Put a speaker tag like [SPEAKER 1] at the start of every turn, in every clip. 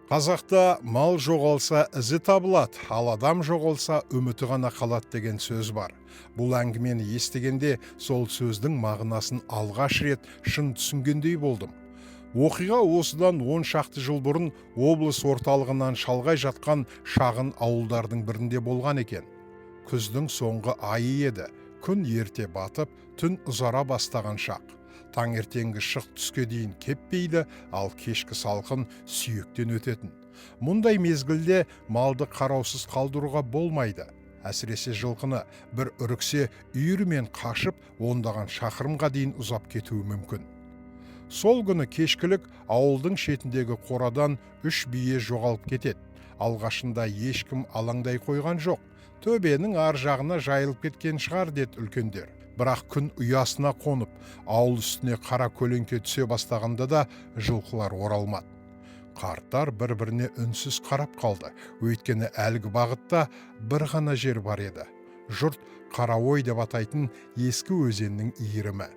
[SPEAKER 1] Қазақта мал жоғалса ізі табылады, ал адам жоғалса үміті ғана қалады деген сөз бар. Бұл әңгімені естігенде сол сөздің мағынасын алғаш рет шын түсінгендей болдым. Оқиға осыдан 10 шақты жыл бұрын облыс орталығынан шалғай жатқан шағын ауылдардың бірінде болған екен. Күздің соңғы айы еді. Күн ерте батып, түн ұзара бастаған шақ. Таңертеңгі шық түске дейін кеппейді, ал кешкі салқын сүйектен өтетін. Мұндай мезгілде малды қараусыз қалдыруға болмайды. Әсіресе жылқыны бір үріксе үйірімен қашып, ондаған шақырымға дейін ұзап кетуі мүмкін. Сол күні кешкілік ауылдың шетіндегі қорадан 3 бие жоғалып кетеді. Алғашында ешкім алаңдай қойған жоқ. Төбенің ар жағына жайылып кеткен шығар деді үлкендер. Бірақ күн ұясына қонып, ауыл үстіне қара көлеңке түсе бастағанда да жылқылар оралмады. Қарттар бір-біріне үнсіз қарап қалды. Өйткені әлгі бағытта бір ғана жер бар еді. Жұрт Қараой деп атайтын ескі өзеннің иірімі.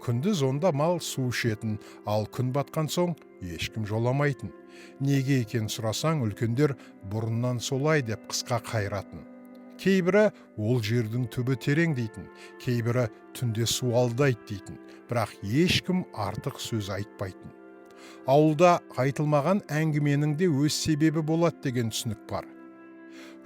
[SPEAKER 1] Күндіз онда мал су ішетін, ал күн батқан соң ешкім жоламайтын. Неге екен сұрасаң, үлкендер бұрыннан солай деп қысқа қайратын. Кейбірі ол жердің түбі терең дейтін, кейбірі түнде су алдайды дейтін, бірақ ешкім артық сөз айтпайтын. Ауылда айтылмаған әңгіменің де өз себебі болады деген түсінік бар.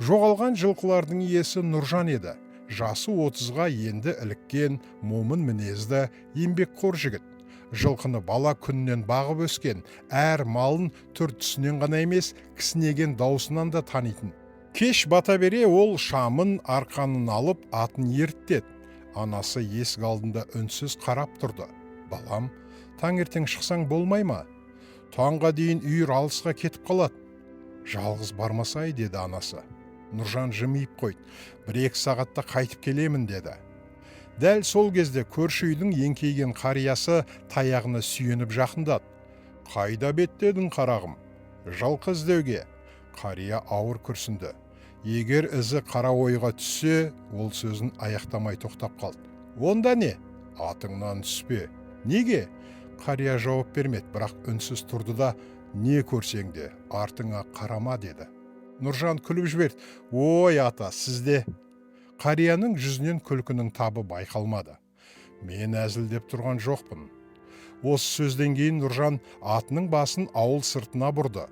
[SPEAKER 1] Жоғалған жылқылардың иесі Нұржан еді. Жасы 30-ға енді іліккен, момын мінезді, еңбекқор жігіт. Жылқыны бала күннен бағып өскен, әр малын түр-түсінен ғана емес, кісінеген даусынан да танитын. Кеш бата бере ол шамын арқанын алып атын ерттеді. Анасы есік алдында үнсіз қарап тұрды. Балам, таңертең шықсаң болмай ма? Таңға дейін үйір алысқа кетіп қалады. Жалғыз бармасай, деді анасы. Нұржан жымиып қойды. 1-2 сағатта қайтып келемін, деді. Дәл сол кезде көрші үйдің еңкейген қариясы таяғына сүйеніп жақындады. Қайда беттедің, қарағым? Жылқы іздеуге. Қария ауыр күрсінді. Егер ізі Қараойға түссе, ол сөзін аяқтамай тоқтап қалды. Онда не? Атыңнан түспе. Неге? Қария жауап бермеді, бірақ үнсіз тұрды да, не көрсең де артыңа қарама, деді. Нұржан күліп жіберді. Ой ата, сізде. Қарияның жүзінен күлкінің табы байқалмады. Мен әзілдеп тұрған жоқпын. Осы сөзден кейін Нұржан атының басын ауыл сыртына бұрды.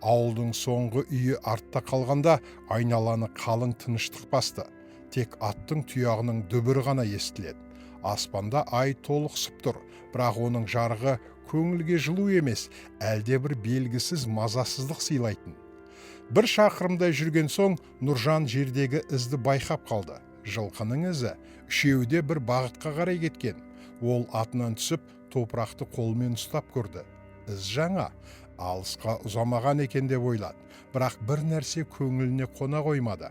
[SPEAKER 1] Ауылдың соңғы үйі артта қалғанда айналаны қалың тыныштық басты. Тек аттың тұяғының дүбірі ғана естіледі. Аспанда ай толықсып тұр, бірақ оның жарығы көңілге жылу емес, әлде бір белгісіз мазасыздық сыйлайтын. 1 шақырымдай жүрген соң Нұржан жердегі ізді байқап қалды. Жылқының ізі үшеуі бір бағытқа қарай кеткен. Ол атынан түсіп, топырақты қолмен ұстап көрді. Із жаңа, алысқа ұзамаған екен деп ойлады. Бірақ бір нәрсе көңіліне қона қоймады.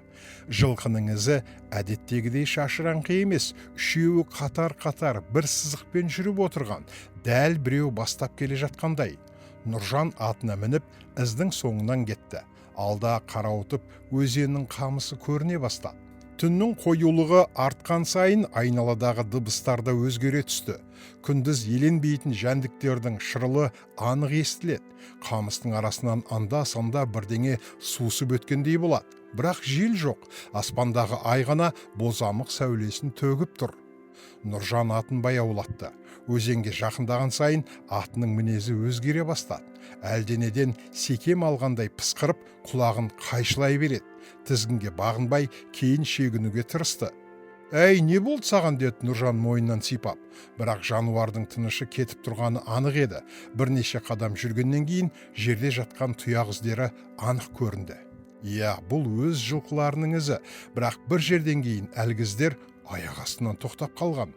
[SPEAKER 1] Жылқының ізі әдеттегідей шашыраңқы емес, үшеуі қатар-қатар бір сызықпен жүріп отырған, дәл біреу бастап келе жатқандай. Нұржан атына мініп, іздің соңынан кетті. Алда қарауытып, өзеннің қамысы көріне бастады. Түннің қоюлығы артқан сайын айналадағы дыбыстар да өзгере түсті. Күндіз еленбейтін жәндіктердің шырылы анық естіледі. Қамыстың арасынан анда-санда бірдеңе сусып өткендей болады. Бірақ жел жоқ, аспандағы ай ғана бозамық сәулесін төгіп тұр. Нұржан атын баяулатты. Өзенге жақындаған сайын атының мінезі өзгере бастады. Әлденеден секем алғандай пысқырып, құлағын қайшылай береді. Тізгінге бағынбай, кейін шегінуге тырысты. Әй, не болды саған, деді Нұржан мойнынан сипап. Бірақ жануардың тынышы кетіп тұрғаны анық еді. Бірнеше қадам жүргеннен кейін жерде жатқан тұяқ іздері анық көрінді. Иә, бұл өз жылқыларының ізі, бірақ бір жерден кейін әлгі іздер аяқ астынан тоқтап қалған.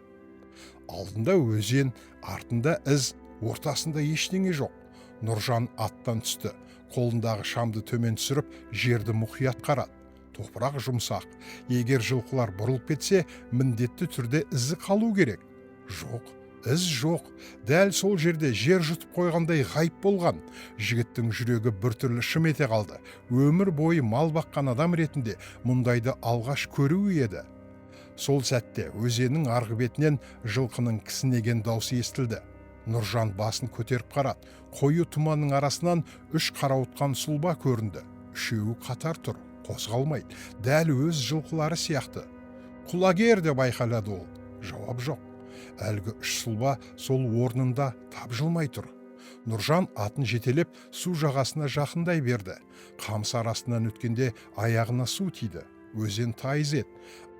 [SPEAKER 1] Алдында өзен, артында із, ортасында ештеңе жоқ. Нұржан аттан түсті. Қолындағы шамды төмен түсіріп, жерді мұқият қарады. Топырақ жұмсақ. Егер жылқылар бұрылып кетсе, міндетті түрде ізі қалу керек. Жоқ, із жоқ. Дәл сол жерде жер жұтып қойғандай ғайып болған. Жігіттің жүрегі біртүрлі шым ете қалды. Өмір бойы мал баққан адам ретінде мұндайды алғаш көруі еді. Сол сәтте өзеннің арғы бетінен жылқының кісінеген даусы естілді. Нұржан басын көтеріп қарады. Қою тұманның арасынан 3 қарауытқан сұлба көрінді. Үшеуі қатар тұр, қозғалмайды, дәл өз жылқылары сияқты. «Құлагер!» деп айқайлады ол. Жауап жоқ. Әлгі 3 сұлба сол орнында тапжылмай тұр. Нұржан атын жетелеп су жағасына жақындай берді. Қамыс арасынан өткенде аяғына су тиді. Өзен тайыз еді.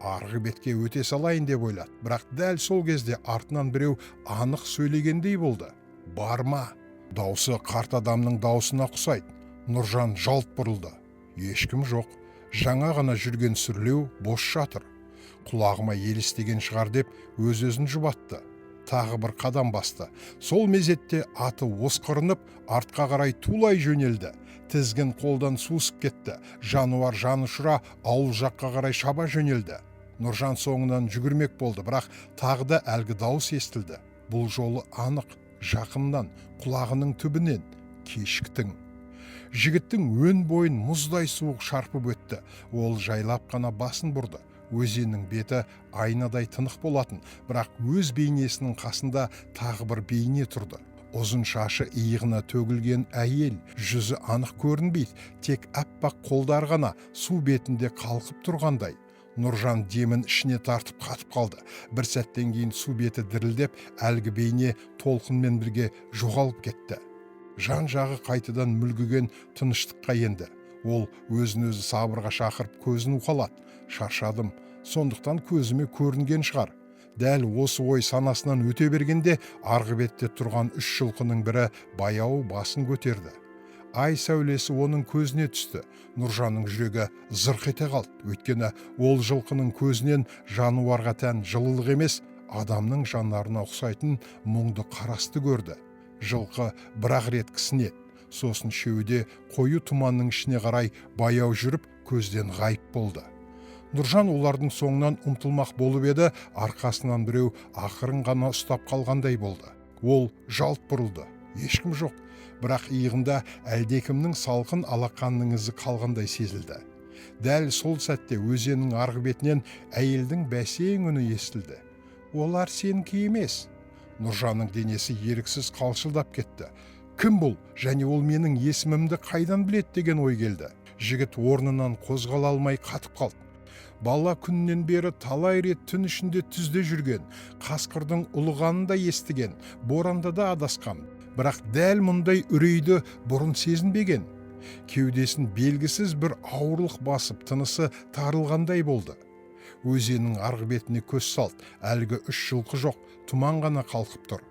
[SPEAKER 1] Арғы бетке өте салайын деп ойлады. Бірақ дәл сол кезде артынан біреу анық сөйлегендей болды. «Барма!» Даусы қарт адамның даусына ұқсайды. Нұржан жалт бұрылды. Ешкім жоқ. Жаңа ғана жүрген сүрлеу бос жатыр. Құлағыма елестеген шығар деп өз-өзін жұбатты. Тағы бір қадам басты. Сол мезетте аты осқырынып, артқа қарай тулай жөнелді. Тізгін қолдан сусып кетті. Жануар жанұшыра ауыл жаққа қарай шаба жөнелді. Нұржан соңынан жүгірмек болды, бірақ тағы да әлгі дауыс естілді. Бұл жолы анық, жақыннан, құлағының түбінен. «Кешіктің». Жігіттің өн бойын мұздай суық шарпып өтті. Ол жайлап қана басын бұрды. Өзеннің беті айнадай тынық болатын, бірақ өз бейнесінің қасында тағы бір бейне тұрды. Ұзын шашы иығына төгілген әйел, жүзі анық көрінбейді, тек аппақ қолдар ғана су бетінде қалқып тұрғандай. Нұржан демін ішіне тартып қатып қалды. Бір сәттен кейін су беті дірілдеп, әлгі бейне толқынмен бірге жоғалып кетті. Жан жағы қайтадан мүлгіген тыныштыққа енді. Ол өзін-өзі сабырға шақырып көзін уқалады. «Шаршадым, сондықтан көзіме көрінген шығар». Дәл осы ой санасынан өте бергенде арғы бетте тұрған 3 жылқының бірі баяу басын көтерді. Ай сәулесі оның көзіне түсті. Нұржанның жүрегі зырқ ете қалды. Өйткені ол жылқының көзінен жануарға тән жылылық емес, адамның жанарына ұқсайтын мұңды қарасты көрді. Жылқы бір-ақ рет кісінеді. Сосын шеуде қою тұманның ішіне қарай баяу жүріп көзден ғайып болды. Нұржан олардың соңынан ұмтылмақ болып еді, арқасынан біреу ақырын ғана ұстап қалғандай болды. Ол жалт бұрылды. Ешкім жоқ. Бірақ иығында әлдекімнің салқын алақанның ізі қалғандай сезілді. Дәл сол сәтте өзеннің арғы бетінен әйелдің бәсең үні естілді. «Олар сенікі емес». Нұржанның денесі еріксіз қалшылдап кетті. «Кім бұл? Және ол менің есімімді қайдан білет?» деген ой келді. Жігіт орнынан қозғала алмай қатып қалды. Бала күннен бері талай рет түн ішінде түзде жүрген, қасқырдың ұлығанын да естіген, боранда да адасқан. Бірақ дәл мұндай үрейді бұрын сезінбеген. Кеудесін белгісіз бір ауырлық басып, тынысы тарылғандай болды. Өзеннің арғы бетіне көз салды. Әлгі 3 жылқы жоқ, тұман ғана қалқып тұр.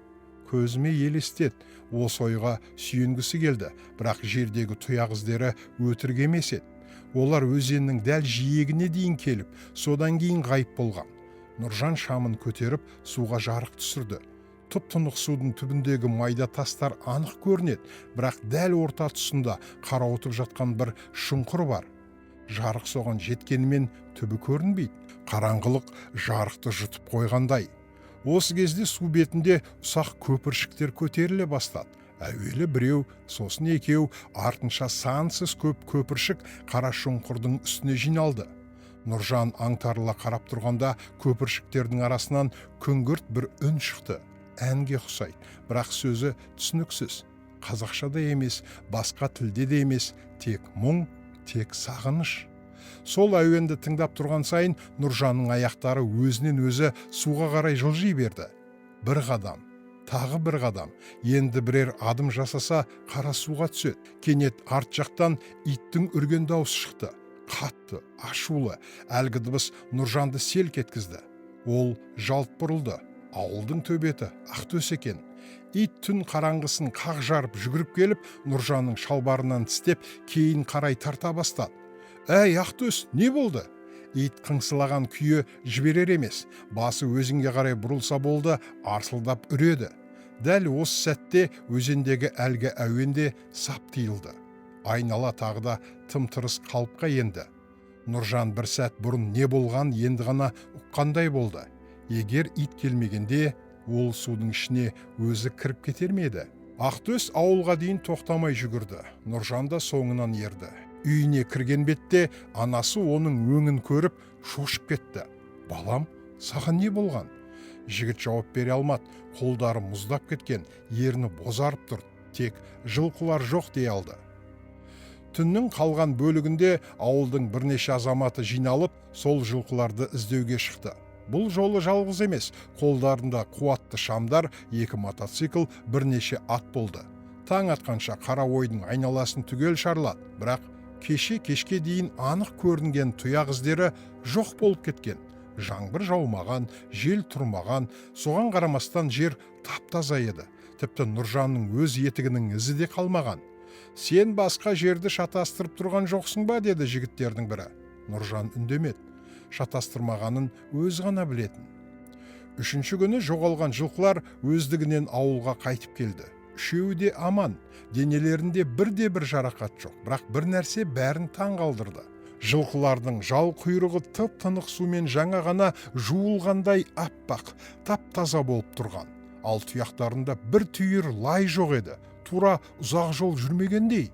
[SPEAKER 1] Көзіме елестет, осы ойға сүйенгісі келді, бірақ жердегі тұяқ іздері өтірік емес еді. Олар өзеннің дәл жиегіне дейін келіп, содан кейін ғайып болған. Нұржан шамын көтеріп, суға жарық түсірді. Тұп-тұнық судың түбіндегі майда тастар анық көрінеді, бірақ дәл орта тұсында қарауытып жатқан бір шұңқыр бар. Жарық соған жеткенімен түбі көрінбейді. Қараңғылық жарықты жұтып қойғандай. Осы кезде су бетінде ұсақ көпіршіктер көтеріле бастады. Әуелі біреу, сосын екеу, артынша сансыз көп көпіршік қара шұңқырдың үстіне жиналды. Нұржан аңтарыла қарап тұрғанда көпіршіктердің арасынан күңгірт бір үн шықты. Әнге ұқсайды, бірақ сөзі түсініксіз. Қазақшада емес, басқа тілде де емес, тек мұң, тек сағыныш. Сол әуенді тыңдап тұрған сайын Нұржанның аяқтары өзінен өзі суға қарай жылжи берді. Бір қадам, тағы бір қадам, енді бірер адым жасаса қара суға түседі. Кенет арт жақтан иттің үрген дауысы шықты. Қатты, ашулы, әлгі дыбыс Нұржанды селк еткізді. Ол жалт бұрылды. Ауылдың төбеті Ақтөс екен. Ит түн қараңғысын қақ жарып жүгіріп келіп, Нұржанның шалбарынан тістеп, кейін қарай тарта бастады. «Әй, Ақтөс, не болды?» Ит қыңсылаған күйі жіберер емес. Басы өзінге қарай бұрылса болды, арсылдап үреді. Дәл осы сәтте өзендегі әлгі әуенде сап тиылды. Айнала тағы да тым-тырыс қалыпқа енді. Нұржан бір сәт бұрын не болған енді ғана ұққандай болды. Егер ит келмегенде, ол судың ішіне өзі кіріп кетер ме еді? Ақтөс ауылға дейін тоқтамай жүгірді. Нұржан да соңынан ерді. Үйіне кірген бетте анасы оның өңін көріп шошып кетті. «Балам, саған не болған?» Жігіт жауап бере алмады. Қолдары мұздап кеткен, ерні бозарып тұр. Тек жылқылар жоқ дей алды. Түннің қалған бөлігінде ауылдың бірнеше азаматы жиналып, сол жылқыларды іздеуге шықты. Бұл жолы жалғыз емес, қолдарында қуатты шамдар, 2 мотоцикл, бірнеше ат болды. Таң атқанша қара ойдың айналасын түгел шарлады, бірақ кешке дейін анық көрінген тұяқ іздері жоқ болып кеткен. Жаңбыр жаумаған, жел тұрмаған, соған қарамастан жер таптаза еді. Тіпті Нұржанның өз етігінің ізі де қалмаған. «Сен басқа жерді шатастырып тұрған жоқсың ба?» деді жігіттердің бірі. Нұржан үндемеді. Шатастырмағанын өз ғана білетін. Үшінші күні жоғалған жылқылар өздігінен ауылға қайтып келді. Үшеуі де аман, денелерінде бір жарақат жоқ, бірақ бір нәрсе бәрін таң қалдырды. Жылқылардың жал құйрығы тып-тынық сумен жаңа ғана жуылғандай аппақ, тап-таза болып тұрған. Ал тұяқтарында бір түйір лай жоқ еді, тура ұзақ жол жүрмегендей.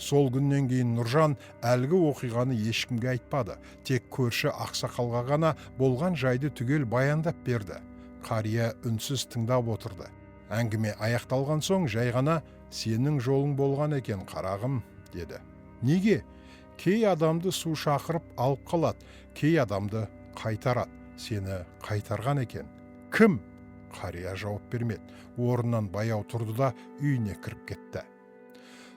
[SPEAKER 1] Сол күннен кейін Нұржан әлгі оқиғаны ешкімге айтпады, тек көрші ақсақалға ғана болған жайды түгел баяндап берді. Қария үнсіз тыңдап отырды. Әңгіме аяқталған соң жай ғана «Сенің жолың болған екен, қарағым» деді. Неге? Кей адамды су шақырып алып қалады, кей адамды қайтарады. Сені қайтарған екен. Кім? Қария жауап бермеді. Орнынан баяу тұрды да үйіне кіріп кетті.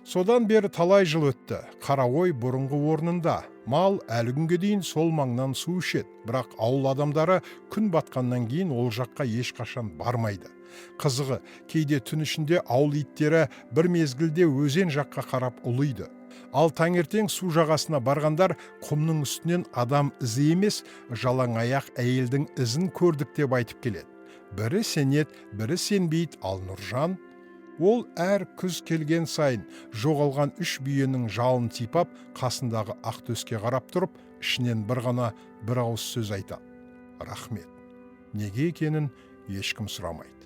[SPEAKER 1] Содан бері талай жыл өтті. Қараой бұрынғы орнында. Мал әлі күнге дейін сол маңнан су ішеді. Бірақ ауыл адамдары күн батқаннан кейін ол жаққа ешқашан бармайды. Қызығы, кейде түн ішінде ауыл иттері бір мезгілде өзен жаққа қарап ұлиды. Ал таңертең су жағасына барғандар құмның үстінен адам ізі емес, жалаң аяқ әйелдің ізін көрдік деп айтып келеді. Бірі сенеді, бірі сенбейді, ал Нұржан, ол әр күз келген сайын жоғалған 3 бүйенің жалын типап, қасындағы ақ төске қарап тұрып, ішінен бір ауыз сөз айтады. Рахмет. Неге екенін ешкім сұрамайды.